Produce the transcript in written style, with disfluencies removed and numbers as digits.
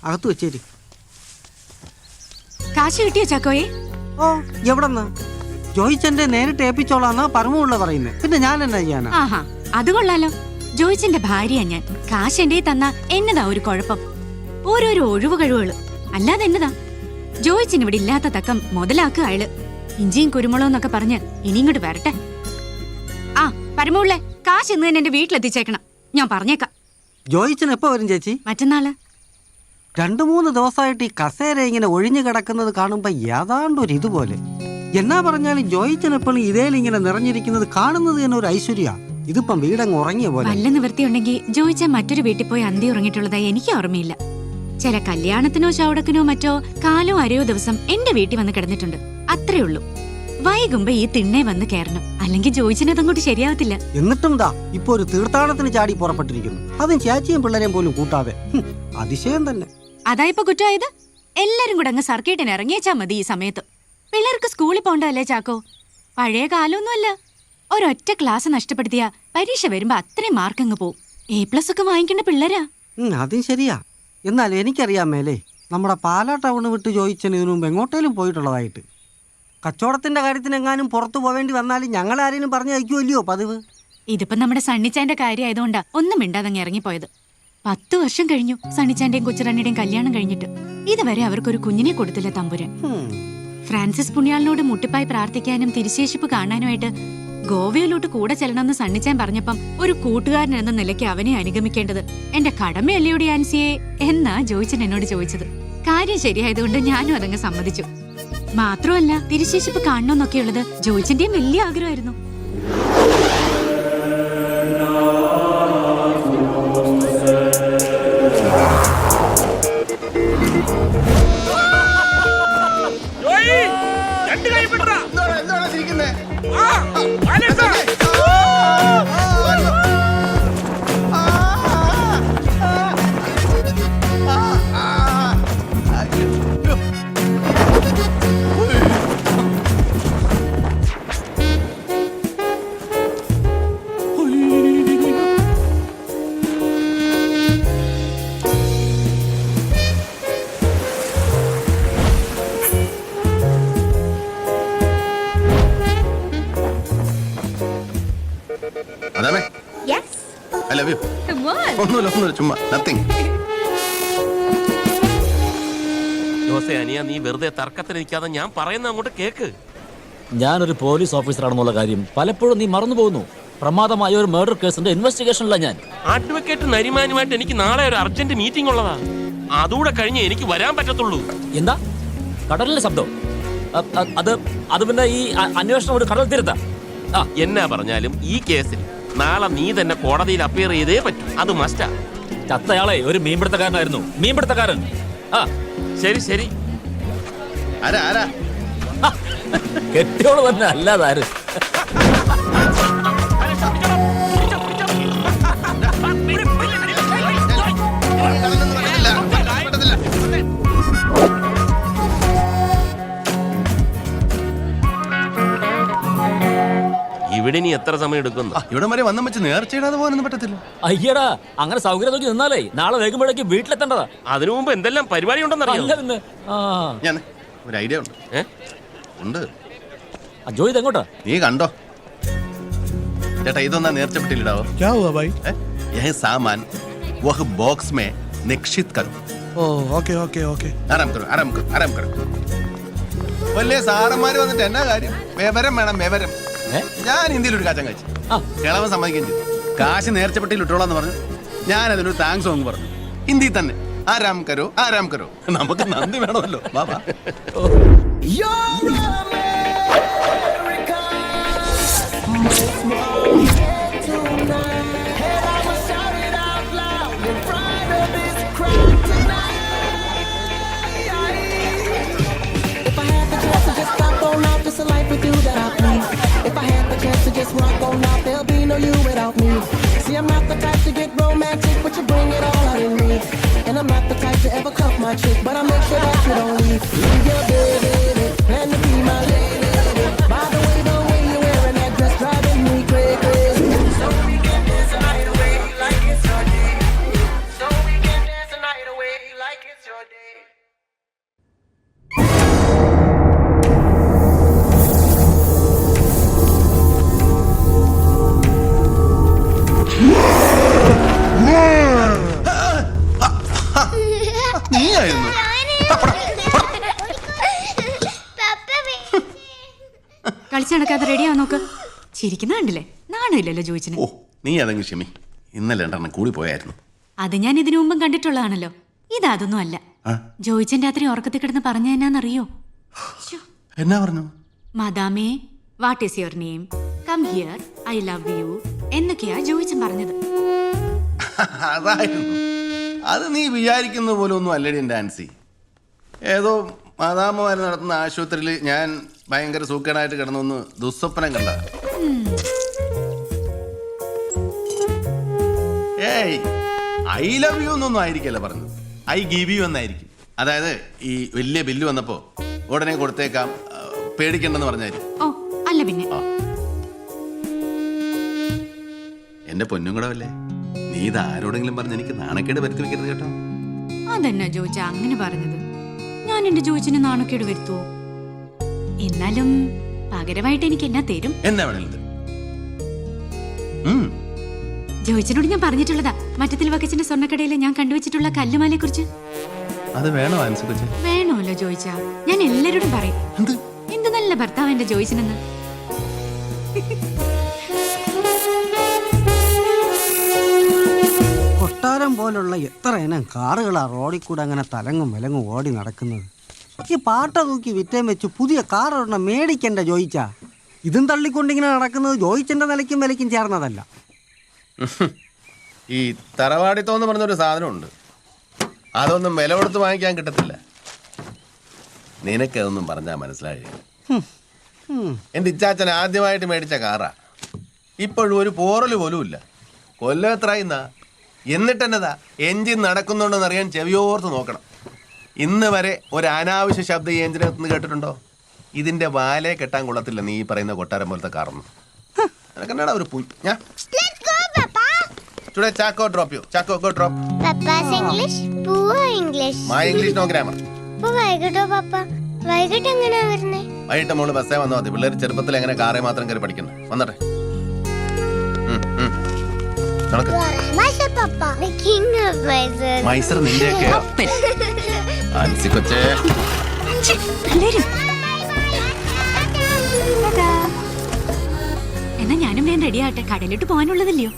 അകത്ത് വെച്ചേരി. കാശ് കിട്ടിയോ ചാക്കോയെ? ഓ, എവിടെന്ന്? ജോയിച്ചന്റെ നേരിട്ട് ഏൽപ്പിച്ചോളാന്നാ പരമുള്ള പറയുന്നത്. പിന്നെ ഞാൻ എന്നാ ചെയ്യാനാ? ആഹാ, അത് കൊള്ളാലോ. ജോയിച്ചന്റെ ഭാര്യയാ ഞാൻ. കാശ് എന്റെ തന്നാ എന്നതാ ഒരു കുഴപ്പം? ഓരോരോ ഒഴിവ് കഴിവുകള്, അല്ലാതെ എന്നതാ? ജോയിച്ചിന് ഇവിടെ ഇല്ലാത്ത തക്കം മുതലാക്കുക അയാള്. ഇഞ്ചിയും കുരുമുളകും എന്നൊക്കെ പറഞ്ഞ് ഇനി ഇങ്ങോട്ട് വരട്ടെ. ആ പരമുള്ളേ, കാശ് ഇന്ന് തന്നെ എന്റെ വീട്ടിലെത്തിച്ചേക്കണം. ഞാൻ പറഞ്ഞേക്കാം. ജോയിച്ചൻ എപ്പോ വരും ചേച്ചി? മറ്റന്നാള്. 2-3 ദിവസമായിട്ട് ഈ കസേര ഇങ്ങനെ ഒഴിഞ്ഞു കിടക്കുന്നത് കാണുമ്പോ ഏതാണ്ടൊരു ഇതുപോലെ. എന്നാ പറഞ്ഞാലും ജോയിച്ചൻ എപ്പോഴും ഇതേലിങ്ങനെ നിറഞ്ഞിരിക്കുന്നത് കാണുന്നത് തന്നെ ഒരു ഐശ്വര്യ. ഇതിപ്പം വീടങ്ങ് ഉറങ്ങിയ പോലെ. വല്ല നിവൃത്തിയുണ്ടെങ്കിൽ ജോയിച്ചാൻ മറ്റൊരു വീട്ടിൽ പോയി അന്തി ഉറങ്ങിയിട്ടുള്ളതായി എനിക്ക് ഓർമ്മയില്ല. ചില കല്യാണത്തിനോ ചവിടക്കിനോ മറ്റോ കാലോ അരയോ ദിവസം എന്റെ വീട്ടിൽ വന്ന് കിടന്നിട്ടുണ്ട്. അത്രേ ഉള്ളൂ. വൈകുമ്പോ ഈ തിണ്ണെ വന്ന് കയറണം, അല്ലെങ്കിൽ ജോയിച്ചിന് അതങ്ങോട്ട് ശരിയാവത്തില്ല. എന്നിട്ടും ദാ ഇപ്പൊ ഒരു തീർത്ഥാടനത്തിന് ചാടി പുറപ്പെട്ടിരിക്കുന്നു. അതും ചേച്ചിയും പിള്ളേരെയും പോലും കൂട്ടാതെ. അതിശയം തന്നെ. അതായിപ്പോ കുറ്റമായത്? എല്ലാരും കൂടെ അങ്ങ് സർക്കിട്ടിന് ഇറങ്ങിയേച്ചാ മതി ഈ സമയത്ത്. പിള്ളേർക്ക് സ്കൂളിൽ പോണ്ടല്ലേ ചാക്കോ? പഴയ കാലമൊന്നുമല്ല. ഒരൊറ്റ ക്ലാസ് നഷ്ടപ്പെടുത്തിയ പരീക്ഷ വരുമ്പോ അത്രയും മാർക്കങ്ങ് പോവും. A+ ഒക്കെ വാങ്ങിക്കേണ്ട പിള്ളേരാ. അതും ശരിയാ. എന്നാൽ എനിക്കറിയാൻ മേലേ, നമ്മുടെ പാലാ ടൗണ് വിട്ട് ജോയിച്ചന് ഇതിനു മുമ്പ് എങ്ങോട്ടേലും പോയിട്ടുള്ളതായിട്ട്. കച്ചവടത്തിന്റെ കാര്യത്തിന് എങ്ങാനും പുറത്തു പോവേണ്ടി വന്നാലും ഞങ്ങളാരേലും പറഞ്ഞു അയക്കുമല്ലയോ പതിവ്. ഇതിപ്പോ നമ്മുടെ സണ്ണിച്ചാന്റെ കാര്യമായതുകൊണ്ടാ ഒന്നും മിണ്ടാതങ്ങ് ഇറങ്ങിപ്പോയത്. 10 വർഷം കഴിഞ്ഞു സണ്ണിച്ചാന്റെയും കൊച്ചുറണ്ണിയുടെയും കല്യാണം കഴിഞ്ഞിട്ട്. ഇതുവരെ അവർക്കൊരു കുഞ്ഞിനെ കൊടുത്തില്ല തമ്പുരാൻ. ഫ്രാൻസിസ് പുണ്യാളിനോട് മുട്ടിപ്പായി പ്രാർത്ഥിക്കാനും തിരുശേഷിപ്പ് കാണാനുമായിട്ട് ഗോവയിലോട്ട് കൂടെ ചെല്ലണമെന്ന് സണ്ണിച്ചാൻ പറഞ്ഞപ്പം ഒരു കൂട്ടുകാരൻ എന്ന നിലയ്ക്ക് അവനെ അനുഗമിക്കേണ്ടത് എന്റെ കടമയല്ലയോടി ആൻസിയെ എന്നാ ജോയിച്ചൻ എന്നോട് ചോദിച്ചത്. കാര്യം ശരിയായതുകൊണ്ട് ഞാനും അതങ്ങ് സമ്മതിച്ചു. മാത്രമല്ല തിരുശേഷിപ്പ് കാണണമെന്നൊക്കെയുള്ളത് ജോയിച്ചന്റെയും വലിയ ആഗ്രഹമായിരുന്നു. നീ വെറുതെ തർക്കത്തിന് നിൽക്കാതെ ഞാൻ പറയുന്ന അങ്ങോട്ട് കേക്ക്. ഞാനൊരു പോലീസ് ഓഫീസറാണെന്നുള്ള കാര്യം പലപ്പോഴും നീ മറന്നു പോകുന്നു. പ്രമാദമായ ഒരു മർഡർ കേസിന്റെ ഇൻവെസ്റ്റിഗേഷനില്ല ഞാൻ. അഡ്വക്കേറ്റ് നരിമാനുമായിട്ട് എനിക്ക് നാളെ ഒരു അർജന്റ് മീറ്റിംഗ് ഉള്ളതാ. അതുകൂടെ കഴിഞ്ഞ് എനിക്ക് വരാൻ പറ്റത്തുള്ളൂ. എന്താ കടലിലെ ശബ്ദം? അത് പിന്നെ ഈ അന്വേഷണം ഒരു കടൽ തീരത്താ. എന്നാ പറഞ്ഞാലും ഈ കേസിൽ നാളെ നീ തന്നെ കോടതിയിൽ അപ്പിയർ ചെയ്തേ പറ്റൂ. അത് മസ്റ്റാ. ചത്തയാളെ ഒരു മീൻപിടുത്തക്കാരനായിരുന്നു. മീൻപിടുത്തക്കാരൻ. ശരി ശരി. കെട്ടിയോള് തന്നെ അല്ലാതാരും. ഇവിടെ നീ എത്ര സമയം എടുക്കുന്നു? ഇവിടെ വരെ വന്നു വെച്ച് നേർച്ചയിടാതെ പോകാനൊന്നും പറ്റത്തില്ല. അയ്യടാ, അങ്ങനെ സൗകര്യം നോക്കി നിന്നാലേ നാളെ വേഗമ്പോഴേക്ക് വീട്ടിലെത്തേണ്ടതാ. അതിനു മുമ്പ് എന്തെല്ലാം പരിപാടി ഉണ്ടെന്നറിയാം. ഞാൻ ഒരു ഐഡിയ ഉണ്ട്. ജോയിത് എങ്ങോട്ടാ? നീ കണ്ടോ ചേട്ടാ, ഇതൊന്നാ നേർച്ചപ്പെട്ടിലിടാവോ? സാമാൻ വഹ് ബോക്സ് മേ നിക്ഷിത് കരോ. Okay okay okay. ആരാം കരോ, ആരാം കരോ, ആരാം കരോ. വലിയ സാറന്മാര് വന്നിട്ട് എന്നാ കാര്യം? വിവരം വേണം, വിവരം. ഞാൻ ഇന്ത്യയിൽ ഒരു കാച്ചം കഴിച്ചു. കിളവൻ സമ്മതിക്കുകയും ചെയ്തു. കാശ് നേർച്ചപ്പെട്ടിൽ ഇട്ടോളാന്ന് പറഞ്ഞു. ഞാൻ അതിനൊരു താങ്ക്സ് എന്ന് പറഞ്ഞു. ഹിന്ദിയിൽ തന്നെ ആരാം കരോ, ആരാം കരോ. നമുക്ക് നന്ദി വേണമല്ലോ. Baba Just rock on out, there'll be no you without me. See, I'm not the type to get romantic, but you bring it all out in me. And I'm not the type to ever cuff my chick, but I make sure that you don't leave. Leave your baby, plan to be my lady. By the way you're wearing that dress driving me crazy. So we can dance the night away like it's your day. So we can dance the night away like it's your നീയായിരുന്നു കളിച്ചു നടക്കാതെ റെഡിയാ നോക്ക്. ചിരിക്കുന്ന കണ്ടില്ലേ? നാണമില്ലല്ലോ ജോയിച്ചിന്. ഓ നീ അതെങ്കിൽ ക്ഷമി. ഇന്നലെ 2 കൂടി പോയായിരുന്നു. അത് ഞാൻ ഇതിനു മുമ്പും കണ്ടിട്ടുള്ളതാണല്ലോ. ഇതൊന്നും അല്ല. ജോയിച്ചൻ രാത്രി ഉറക്കത്തിൽ കിടന്ന് പറഞ്ഞ എന്നാന്നറിയോ? എന്നാ പറഞ്ഞു? മദാമേ, what is your name, come here, I love you എന്നൊക്കെയാ ജോയിച്ചൻ പറഞ്ഞത്. അതായിരുന്നു. അത് നീ വിചാരിക്കുന്ന പോലെ ഒന്നും അല്ലടി എൻ്റെ ആൻസി. ഏതോ മാതാമ്മമാര് നടത്തുന്ന ആശുപത്രിയിൽ ഞാൻ ഭയങ്കര സൂക്കേടായിട്ട് കിടന്നൊന്ന് ദുസ്വപ്നം കണ്ട. ഏയ് ഐ ലവ് യു എന്നൊന്നും ആയിരിക്കല്ല പറഞ്ഞത്. ഐ ഗിവ് യു എന്നായിരിക്കും. അതായത് ഈ വലിയ ബില്ല് വന്നപ്പോ ഉടനെ കൊടുത്തേക്കാം, പേടിക്കണ്ടെന്ന് പറഞ്ഞായിരിക്കും. ഓ അല്ല പിന്നെ. എന്റെ പൊന്നും കൂടെ അല്ലേ, നീ ഇത് ആരോടെങ്കിലും പറഞ്ഞ് എനിക്ക് നാണക്കേട് വരുത്തി വെക്കരുത് കേട്ടോ. അതെന്നാ ജോയിച്ച അങ്ങനെ പറഞ്ഞത്? ഞാൻ എന്റെ ജോയിച്ചിന് നാണക്കേട് വരുത്തുവോ? എന്നാലും പകരമായിട്ട് എനിക്ക് എന്നാ തരും? എന്നാ വേണേലും ജോയിച്ചിനോട് ഞാൻ പറഞ്ഞിട്ടുള്ളതാ, മറ്റത്തിൽ വക്കച്ചിന്റെ സ്വർണ്ണക്കടയിൽ ഞാൻ കണ്ടുവച്ചിട്ടുള്ള കല്ലുമാലയെ കുറിച്ച്. അത് വേണോ ആൻസി കൊച്ചേ? വേണമല്ലോ ജോയിച്ച. ഞാൻ എല്ലാരോടും പറയും എന്ത് നല്ല ഭർത്താവ് എന്റെ ജോയിച്ചിനെന്ന്. കൊട്ടാരം പോലുള്ള എത്ര ഇനം കാറുകളാ റോഡിൽ കൂടെ അങ്ങനെ തലങ്ങും വിലങ്ങും ഓടി നടക്കുന്നത്. ഈ പാട്ട തൂക്കി വിറ്റേം വെച്ച് പുതിയ കാർ ഒരെണ്ണം മേടിക്കണ്ട ജോയിച്ച. ഇതും തള്ളിക്കൊണ്ടിങ്ങനെ നടക്കുന്നത് ജോയിച്ചന്റെ നിലയ്ക്കും വിലയ്ക്കും ചേർന്നതല്ല. ഈ തറവാടിത്തം എന്ന് പറഞ്ഞൊരു സാധനമുണ്ട്. അതൊന്നും വില കൊടുത്ത് വാങ്ങിക്കാൻ കിട്ടത്തില്ല. നിനക്കതൊന്നും പറഞ്ഞാൽ മനസ്സിലായി. എൻ്റെ ഇച്ചാച്ചൻ ആദ്യമായിട്ട് മേടിച്ച കാറാ. ഇപ്പോഴും ഒരു പോറൽ പോലും ഇല്ല. കൊല്ലം എത്രയുന്നാ, എന്നിട്ടെന്നതാ എഞ്ചിൻ നടക്കുന്നുണ്ടോന്ന് അറിയാൻ ചെവിയോർത്ത് നോക്കണം. ഇന്ന് വരെ ഒരു അനാവശ്യ ശബ്ദം ഈ എഞ്ചിനകത്ത് കേട്ടിട്ടുണ്ടോ? ഇതിന്റെ വാലേ കെട്ടാൻ കൊള്ളത്തില്ല നീ പറയുന്ന കൊട്ടാരം പോലത്തെ കാറൊന്നും. എനക്കെന്നാടാ ഒരു ഞാൻ Today, Chaco drop you. Chaco, go drop. Papa's English, poor English. My English, no grammar. വൈകിട്ടോ പപ്പ? വൈകിട്ട് എങ്ങനെയാ വരുന്നേ? വൈകിട്ട് മോള് ബസ്സേ വന്നാൽ മതി. പിള്ളേർ ചെറുപ്പത്തിൽ എങ്ങനെ കാറേ മാത്രം കയറി പഠിക്കുന്നു. വന്നട്ടെ. മൈസർ നിന്റെയൊക്കെ ആൻസി കൊച്ചേ. എന്നാ ഞാനും വേഗം റെഡി ആട്ടെ, കടയിലോട്ട് പോകാനുള്ളതല്ലയോ.